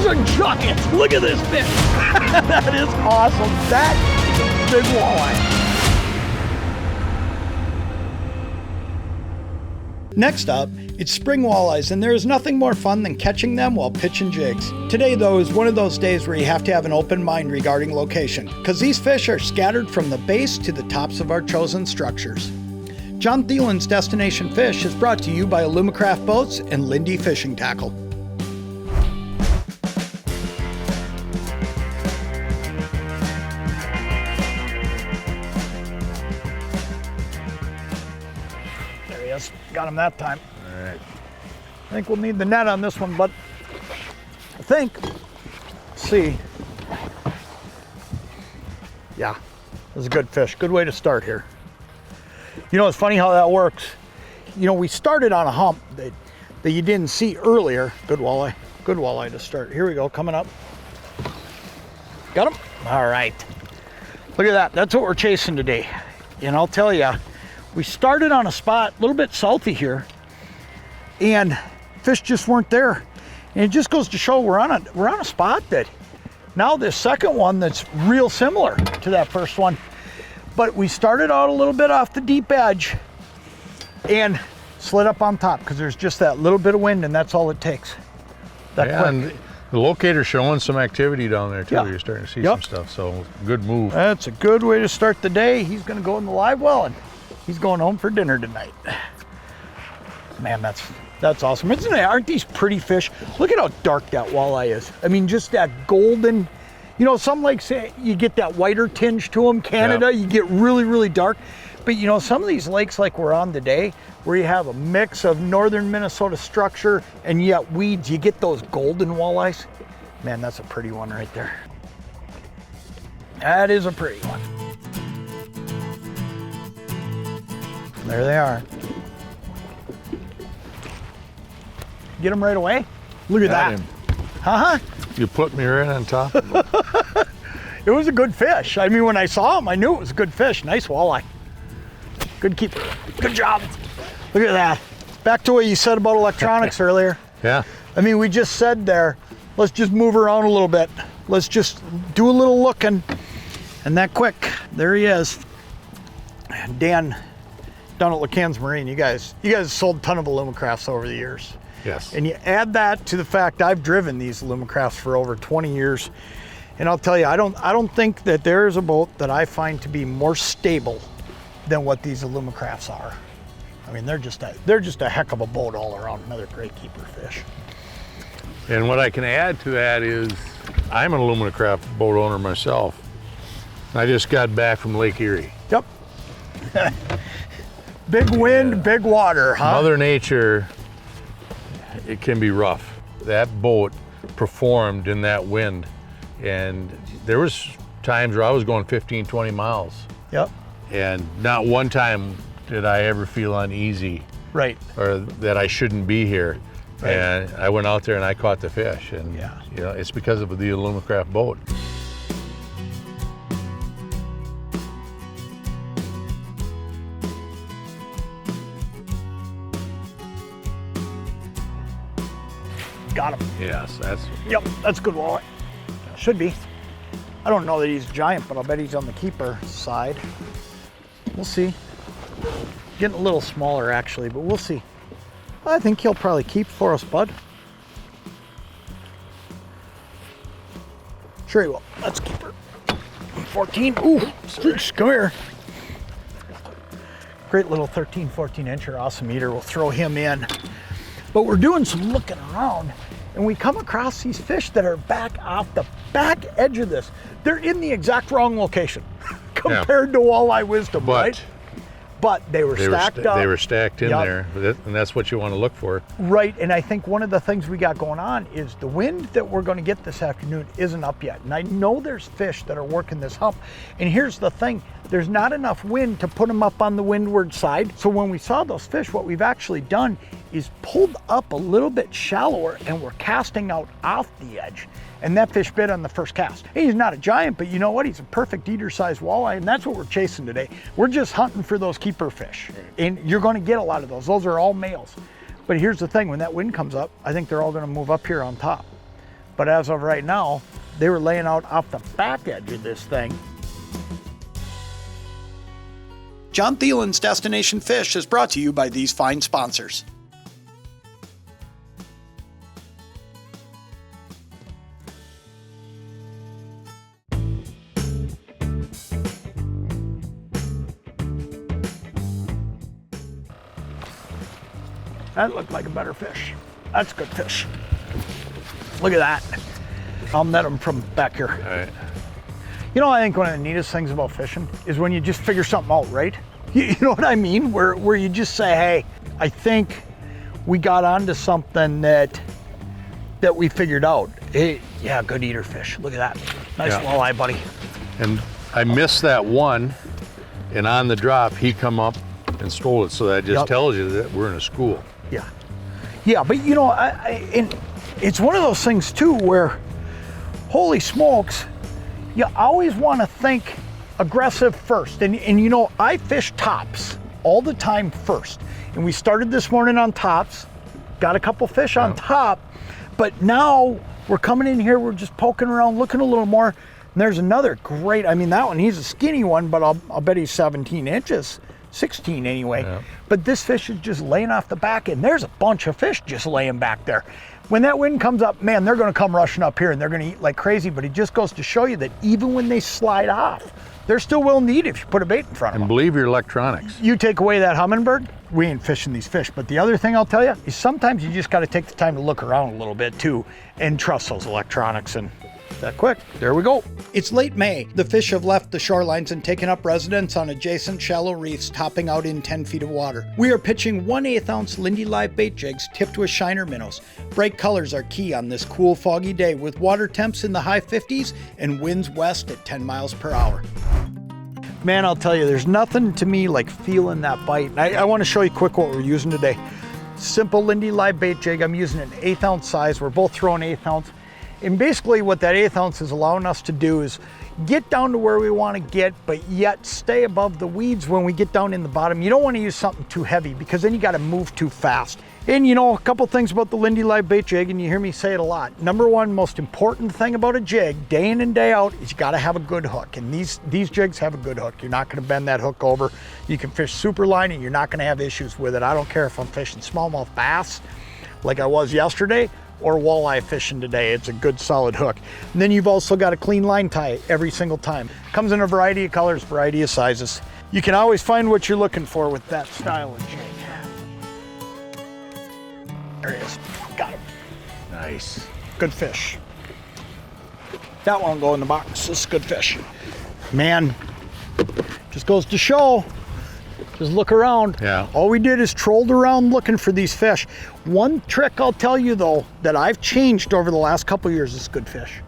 a giant. Look at this fish. That is awesome. That is a big walleye. Next up, it's spring walleyes, and there is nothing more fun than catching them while pitching jigs. Today, though, is one of those days where you have to have an open mind regarding location, because these fish are scattered from the base to the tops of our chosen structures. John Thelen's Destination Fish is brought to you by Alumacraft Boats and Lindy Fishing Tackle. There he is. Got him that time. All right. I think we'll need the net on this one, but I think, let's see. Yeah, this is a good fish. Good way to start here. You know, it's funny how that works. You know, we started on a hump that you didn't see earlier. Good walleye to start. Here we go, coming up. Got him? All right. Look at that, that's what we're chasing today. And I'll tell you, we started on a spot a little bit salty here, and fish just weren't there. And it just goes to show we're on a spot that now this second one that's real similar to that first one. But we started out a little bit off the deep edge and slid up on top because there's just that little bit of wind, and that's all it takes. And the locator's showing some activity down there too. Yeah. You're starting to see some stuff, so good move. That's a good way to start the day. He's gonna go in the live well, and he's going home for dinner tonight. Man, that's awesome. Isn't it? Aren't these pretty fish? Look at how dark that walleye is. I mean, just that golden. You know, some lakes, you get that whiter tinge to them. Canada, you get really, really dark. But you know, some of these lakes like we're on today, where you have a mix of northern Minnesota structure and yet weeds, you get those golden walleyes. Man, that's a pretty one right there. That is a pretty one. There they are. Get them right away. Look at that. Huh? You put me right on top. It was a good fish. I mean, when I saw him, I knew it was a good fish. Nice walleye. Good keeper. Good job. Look at that. Back to what you said about electronics earlier. Yeah. I mean, we just said there, let's just move around a little bit. Let's just do a little looking. And that quick, there he is. Dan, down at LeCans Marine, you guys sold a ton of Alumacrafts over the years. Yes. And you add that to the fact I've driven these Alumacrafts for over 20 years. And I'll tell you, I don't think that there is a boat that I find to be more stable than what these Alumacrafts are. I mean, they're just a heck of a boat all around. Another great keeper fish. And what I can add to that is I'm an Alumacraft boat owner myself. I just got back from Lake Erie. Yep. Big wind, big water, huh? Mother Nature, it can be rough. That boat performed in that wind, and there was times where I was going 15, 20 miles. Yep. And not one time did I ever feel uneasy. Right. Or that I shouldn't be here. Right. And I went out there and I caught the fish. And you know, it's because of the Alumacraft boat. Got him. Yes, That's a good walleye. Should be. I don't know that he's giant, but I'll bet he's on the keeper side. We'll see. Getting a little smaller actually, but we'll see. I think he'll probably keep for us, bud. Sure he will. Let's keep her. 14. Ooh, Streaks, come here. Great little 13, 14 incher, awesome eater. We'll throw him in. But we're doing some looking around, and we come across these fish that are back off the back edge of this. They're in the exact wrong location compared to walleye wisdom, right? But they were stacked up. They were stacked in there, and that's what you want to look for. Right, and I think one of the things we got going on is the wind that we're going to get this afternoon isn't up yet. And I know there's fish that are working this hump. And here's the thing, there's not enough wind to put them up on the windward side. So when we saw those fish, what we've actually done is pulled up a little bit shallower, and we're casting out off the edge. And that fish bit on the first cast. He's not a giant, but you know what? He's a perfect eater-sized walleye, and that's what we're chasing today. We're just hunting for those keeper fish, and you're going to get a lot of those. Those are all males. But here's the thing, when that wind comes up, I think they're all going to move up here on top. But as of right now, they were laying out off the back edge of this thing. John Thelen's Destination Fish is brought to you by these fine sponsors. That looked like a better fish. That's good fish. Look at that. I'll net them from back here. All right. You know, I think one of the neatest things about fishing is when you just figure something out, right? You know what I mean? Where you just say, hey, I think we got onto something that we figured out. Hey, yeah, good eater fish. Look at that. Nice walleye, buddy. And I missed that one, and on the drop, he come up and stole it. So that just tells you that we're in a school. Yeah. Yeah, but you know, and it's one of those things too where, holy smokes, you always want to think aggressive first. And you know, I fish tops all the time first. And we started this morning on tops, got a couple fish on top, but now we're coming in here, we're just poking around, looking a little more. And there's another great, I mean, that one, he's a skinny one, but I'll bet he's 17 inches. 16 anyway. Yeah. But this fish is just laying off the back, and there's a bunch of fish just laying back there. When that wind comes up, man, they're going to come rushing up here and they're going to eat like crazy. But it just goes to show you that even when they slide off, they're still willing to eat if you put a bait in front of them. And believe your electronics. You take away that hummingbird, we ain't fishing these fish. But the other thing I'll tell you is sometimes you just got to take the time to look around a little bit too and trust those electronics. And that quick, there we go. It's late May. The fish have left the shorelines and taken up residence on adjacent shallow reefs, topping out in 10 feet of water. We are pitching 1/8 ounce Lindy live bait jigs tipped with shiner minnows. Bright colors are key on this cool, foggy day with water temps in the high 50s and winds west at 10 miles per hour. Man, I'll tell you, there's nothing to me like feeling that bite. And I want to show you quick what we're using today. Simple Lindy live bait jig. I'm using an 1/8 ounce size. We're both throwing 1/8 ounce. And basically what that 1/8 ounce is allowing us to do is get down to where we want to get, but yet stay above the weeds when we get down in the bottom. You don't want to use something too heavy because then you got to move too fast. And you know, a couple things about the Lindy live bait jig, and you hear me say it a lot. Number one, most important thing about a jig, day in and day out, is you got to have a good hook. And these jigs have a good hook. You're not going to bend that hook over. You can fish super line and you're not going to have issues with it. I don't care if I'm fishing smallmouth bass like I was yesterday, or walleye fishing today. It's a good solid hook. And then you've also got a clean line tie every single time. Comes in a variety of colors, variety of sizes. You can always find what you're looking for with that style of jig. There he is, got him. Nice. Good fish. That won't go in the box, this is good fish. Man, just goes to show, just look around. Yeah. All we did is trolled around looking for these fish. One trick I'll tell you though, that I've changed over the last couple of years, is good fish,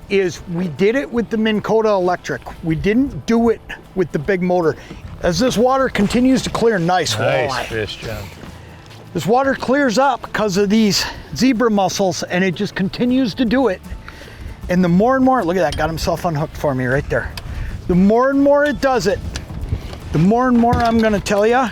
is we did it with the Minn Kota electric. We didn't do it with the big motor. As this water continues to clear, nice walleye. Fish, John. This water clears up because of these zebra mussels, and it just continues to do it. And the more and more, look at that, got himself unhooked for me right there. The more and more it does it, the more and more I'm gonna tell you,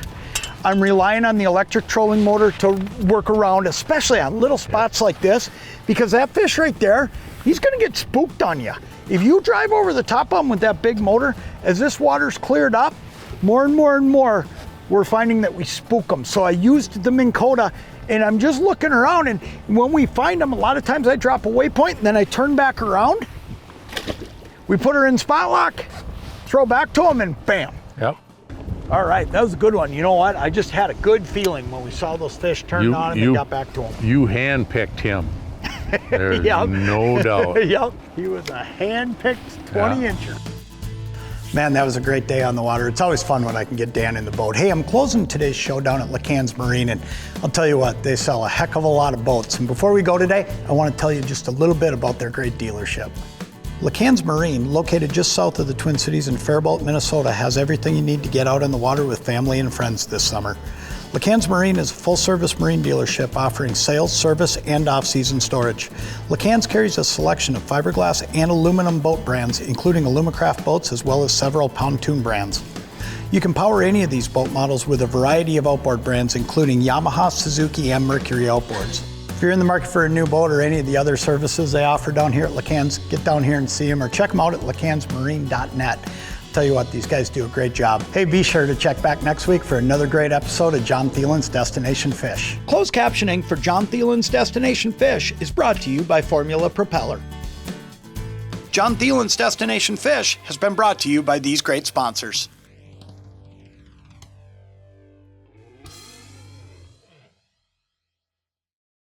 I'm relying on the electric trolling motor to work around, especially on little spots like this, because that fish right there, he's gonna get spooked on you. If you drive over the top of him with that big motor, as this water's cleared up, more and more and more, we're finding that we spook them. So I used the Minn Kota, and I'm just looking around, and when we find them, a lot of times I drop a waypoint, and then I turn back around, we put her in spot lock, throw back to them, and bam. Yep. All right, that was a good one. You know what? I just had a good feeling when we saw those fish turn on and they got back to them. You handpicked him. There's no doubt. Yep, he was a hand-picked 20-incher. Man, that was a great day on the water. It's always fun when I can get Dan in the boat. Hey, I'm closing today's show down at LeCans Marine, and I'll tell you what, they sell a heck of a lot of boats. And before we go today, I want to tell you just a little bit about their great dealership. LeCans Marine, located just south of the Twin Cities in Faribault, Minnesota, has everything you need to get out on the water with family and friends this summer. LeCans Marine is a full-service marine dealership offering sales, service, and off-season storage. LeCans carries a selection of fiberglass and aluminum boat brands, including Alumacraft boats as well as several pontoon brands. You can power any of these boat models with a variety of outboard brands, including Yamaha, Suzuki, and Mercury outboards. If you're in the market for a new boat or any of the other services they offer down here at LeCans, get down here and see them or check them out at lecansmarine.net. Tell you what, these guys do a great job. Hey, be sure to check back next week for another great episode of John Thelen's Destination Fish. Closed captioning for John Thelen's Destination Fish is brought to you by Formula Propeller. John Thelen's Destination Fish has been brought to you by these great sponsors.